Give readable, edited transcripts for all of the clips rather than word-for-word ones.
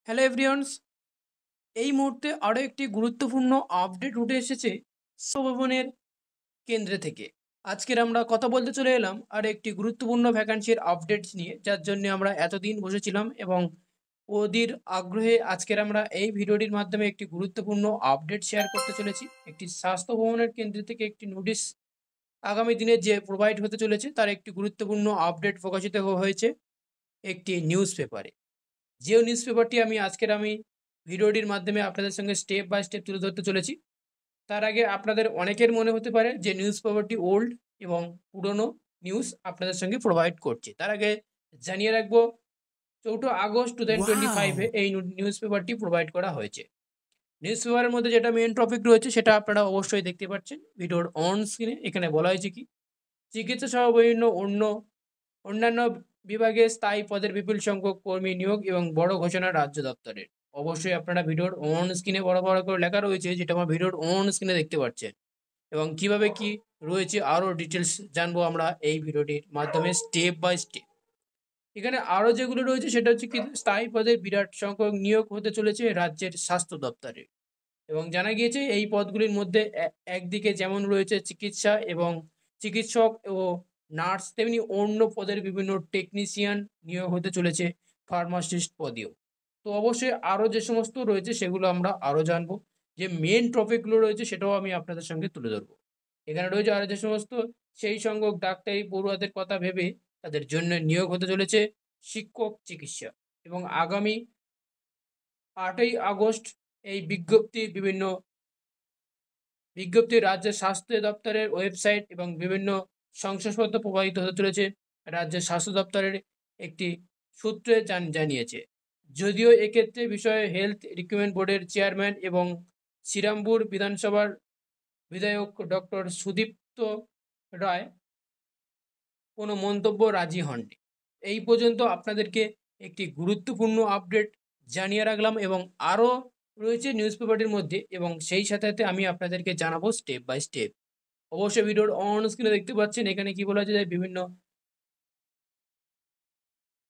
Hello everyone's, এই মুহূর্তে আরও একটি গুরুত্বপূর্ণ আপডেট উঠে এসেছে ভবনের কেন্দ্রে থেকে। আজকের আমরা কথা বলতে চলে এলাম আর একটি গুরুত্বপূর্ণ ভ্যাকান্সির আপডেটস নিয়ে, যার জন্য আমরা এতদিন বসেছিলাম এবং ওদের আগ্রহে আজকের আমরা এই ভিডিওটির মাধ্যমে একটি গুরুত্বপূর্ণ আপডেট শেয়ার করতে চলেছি। একটি স্বাস্থ্য ভবনের কেন্দ্র থেকে একটি নোটিশ আগামী দিনে যে প্রোভাইড হতে চলেছে তার একটি গুরুত্বপূর্ণ আপডেট প্রকাশিত হয়েছে একটি নিউজ পেপারে। যে নিউজ পেপারটি আমি ভিডিওটির মাধ্যমে আপনাদের সঙ্গে স্টেপ বাই স্টেপ তুলে ধরতে চলেছি। তার আগে আপনাদের অনেকের মনে হতে পারে যে নিউজ পেপারটি ওল্ড এবং পুরনো নিউজ আপনাদের সঙ্গে প্রোভাইড করছে। তার আগে জানিয়ে রাখবো, 4 আগস্ট 2025 এই নিউজ পেপারটি প্রোভাইড করা হয়েছে। নিউজ পেপারের মধ্যে যেটা মেন টপিক রয়েছে সেটা আপনারা অবশ্যই দেখতে পাচ্ছেন ভিডিওর অন স্ক্রিনে। এখানে বলা হয়েছে কি, চিকিৎসা সহ বিভিন্ন অন্যান্য বিভাগে স্থায়ী পদের বিপুল সংখ্যক কর্মী নিয়োগ এবং বড় ঘোষণা রাজ্য দপ্তরের। অবশ্যই আপনারা ভিডিওর অন স্ক্রিনে বড় বড় করে লেখা রয়েছে, যেটা আমার ভিডিওর অন স্ক্রিনে দেখতে পাচ্ছেন। এবং কিভাবে কি রয়েছে আরও ডিটেলস জানবো আমরা এই ভিডিওটির মাধ্যমে স্টেপ বাই স্টেপ। এখানে আরও যেগুলো রয়েছে সেটা হচ্ছে কি, স্থায়ী পদে বিরাট সংখ্যক নিয়োগ হতে চলেছে রাজ্যের স্বাস্থ্য দপ্তরে। এবং জানা গিয়েছে এই পদগুলির মধ্যে একদিকে যেমন রয়েছে চিকিৎসা এবং চিকিৎসক ও নার্স, তেমনি অন্য পদের বিভিন্ন টেকনিশিয়ান নিয়োগ হতে চলেছে ফার্মাসিস্ট পদেও। তো অবশ্যই আরও যে সমস্ত রয়েছে সেগুলো আমরা আরও জানবো। যে মেন টপিকগুলো রয়েছে সেটাও আমি আপনাদের সঙ্গে তুলে ধরবো। এখানে রয়েছে আরও যে সমস্ত সেই সংখ্যক ডাক্তারি পড়ুয়াদের কথা ভেবে তাদের জন্য নিয়োগ হতে চলেছে শিক্ষক চিকিৎসা। এবং আগামী 8ই আগস্ট এই বিজ্ঞপ্তি রাজ্যের স্বাস্থ্য দপ্তরের ওয়েবসাইট এবং বিভিন্ন সংবাদপত্র প্রকাশিত হতে চলেছে। রাজ্যের স্বাস্থ্য দপ্তরের একটি সূত্রে জানিয়েছে। যদিও এক্ষেত্রে বিষয়ে হেলথ রিক্রুটমেন্ট বোর্ডের চেয়ারম্যান এবং শ্রীরামপুর বিধানসভার বিধায়ক ডক্টর সুদীপ্ত রায় কোনো মন্তব্য রাজি হননি। এই পর্যন্ত আপনাদেরকে একটি গুরুত্বপূর্ণ আপডেট জানিয়ে রাখলাম এবং আরও রয়েছে নিউজ পেপারটির মধ্যে, এবং সেই সাথে সাথে আমি আপনাদেরকে জানাবো স্টেপ বাই স্টেপ। অবশ্যই ভিডিওর অন স্ক্রিনে দেখতে পাচ্ছেন এখানে কি বলা হয়েছে, যে বিভিন্ন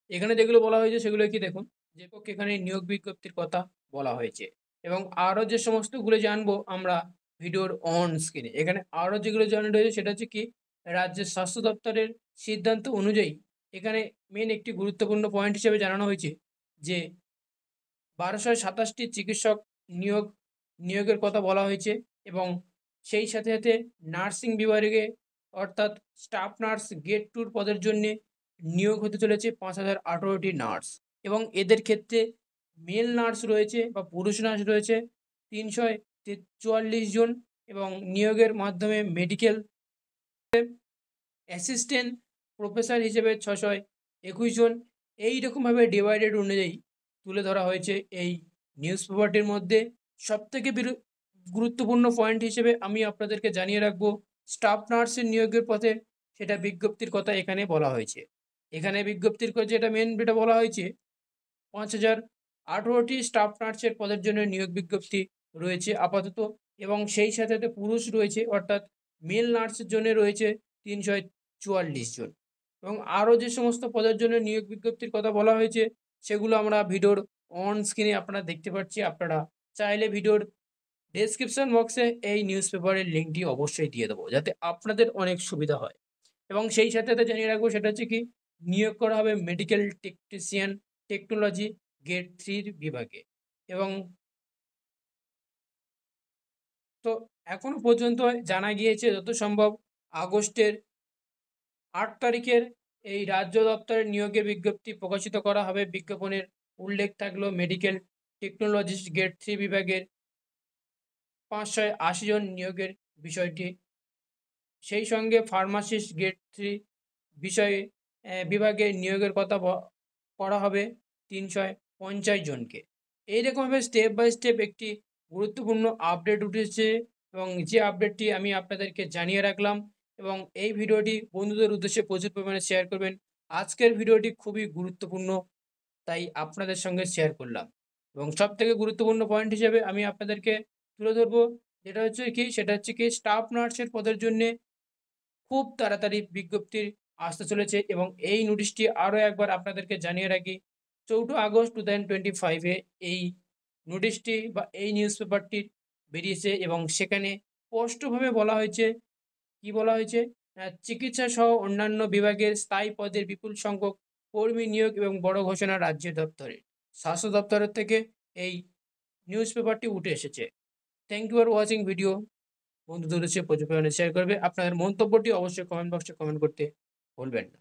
এখানে যেগুলো বলা হয়েছে সেগুলো কি দেখুন, যে পক্ষে এখানে নিয়োগ বিজ্ঞপ্তির কথা বলা হয়েছে। এবং আরও যে সমস্তগুলো জানবো আমরা ভিডিওর অন স্ক্রিনে। এখানে আরও যেগুলো জানানো রয়েছে সেটা হচ্ছে কি, রাজ্যের স্বাস্থ্য দপ্তরের সিদ্ধান্ত অনুযায়ী এখানে মেন একটি গুরুত্বপূর্ণ পয়েন্ট হিসেবে জানানো হয়েছে যে 1227টি চিকিৎসক নিয়োগের কথা বলা হয়েছে। এবং সেই সাথে সাথে নার্সিং বিভাগে অর্থাৎ স্টাফ নার্স গেট 2 পদের জন্যে নিয়োগ হতে চলেছে 5018টি নার্স। এবং এদের ক্ষেত্রে মেল নার্স রয়েছে বা পুরুষ নার্স রয়েছে 344 জন। এবং নিয়োগের মাধ্যমে মেডিকেল অ্যাসিস্ট্যান্ট প্রফেসর হিসেবে 621 জন। এইরকমভাবে ডিভাইডেড অনুযায়ী তুলে ধরা হয়েছে এই নিউজ পেপারটির মধ্যে। সবথেকে গুরুত্বপূর্ণ পয়েন্ট হিসেবে আমি আপনাদেরকে জানিয়ে রাখবো, স্টাফ নার্সের নিয়োগের পথে সেটা বিজ্ঞপ্তির কথা এখানে বলা হয়েছে। এখানে বিজ্ঞপ্তির যেটা মেন যেটা বলা হয়েছে, 5018টি স্টাফ নার্সের পদের জন্য নিয়োগ বিজ্ঞপ্তি রয়েছে আপাতত। এবং সেই সাথে সাথে পুরুষ রয়েছে, অর্থাৎ মেল নার্সের জন্য রয়েছে 344 জন। এবং আরও যে সমস্ত পদের জন্য নিয়োগ বিজ্ঞপ্তির কথা বলা হয়েছে সেগুলো আমরা ভিডিওর অন স্ক্রিনে আপনারা দেখতে পাচ্ছি। আপনারা চাইলে ভিডিওর ডেসক্রিপশন বক্সে এই নিউজ পেপারের লিঙ্কটি অবশ্যই দিয়ে দেবো, যাতে আপনাদের অনেক সুবিধা হয়। এবং সেই সাথে সাথে জানিয়ে রাখবো সেটা হচ্ছে কি, নিয়োগ করা হবে মেডিকেল টেকনিশিয়ান টেকনোলজি গেট 3 বিভাগে। এবং তো এখনো পর্যন্ত জানা গিয়েছে যত সম্ভব আগস্টের 8 তারিখের এই রাজ্য দপ্তরের নিয়োগের বিজ্ঞপ্তি প্রকাশিত করা হবে। বিজ্ঞাপনের উল্লেখ থাকলো মেডিকেল টেকনোলজিস্ট গেট 3 বিভাগের 580 জন নিয়োগের বিষয়টি। সেই সঙ্গে ফার্মাসিস্ট গেট 3 বিষয়ে বিভাগে নিয়োগের কথা করা হবে 350 জনকে। এইরকমভাবে স্টেপ বাই স্টেপ একটি গুরুত্বপূর্ণ আপডেট উঠেছে, এবং যে আপডেটটি আমি আপনাদেরকে জানিয়ে রাখলাম। এবং এই ভিডিওটি বন্ধুদের উদ্দেশ্যে প্রচুর পরিমাণে শেয়ার করবেন। আজকের ভিডিওটি খুবই গুরুত্বপূর্ণ, তাই আপনাদের সঙ্গে শেয়ার করলাম। এবং সবথেকে গুরুত্বপূর্ণ পয়েন্ট হিসেবে আমি আপনাদেরকে তুলে ধরবো, যেটা হচ্ছে কি, সেটা হচ্ছে কি, স্টাফ নার্সের পদের জন্যে খুব তাড়াতাড়ি বিজ্ঞপ্তি আসতে চলেছে। এবং এই নোটিশটি আরও একবার আপনাদেরকে জানিয়ে রাখি, 4 আগস্ট 2025-এ এই নোটিশটি বা এই নিউজ পেপারটি বেরিয়েছে এবং সেখানে স্পষ্টভাবে বলা হয়েছে, কি বলা হয়েছে? চিকিৎসা সহ অন্যান্য বিভাগের স্থায়ী পদের বিপুল সংখ্যক কর্মী নিয়োগ এবং বড় ঘোষণা রাজ্য দপ্তরের। স্বাস্থ্য দপ্তরের থেকে এই নিউজ পেপারটি উঠে এসেছে। Thank you for watching video. বন্ধুদের উদ্দেশ্যে প্রচুর পরিমাণে শেয়ার করবে। আপনাদের মন্তব্যটি অবশ্যই কমেন্ট বক্সে কমেন্ট করতে ভুলবেন না।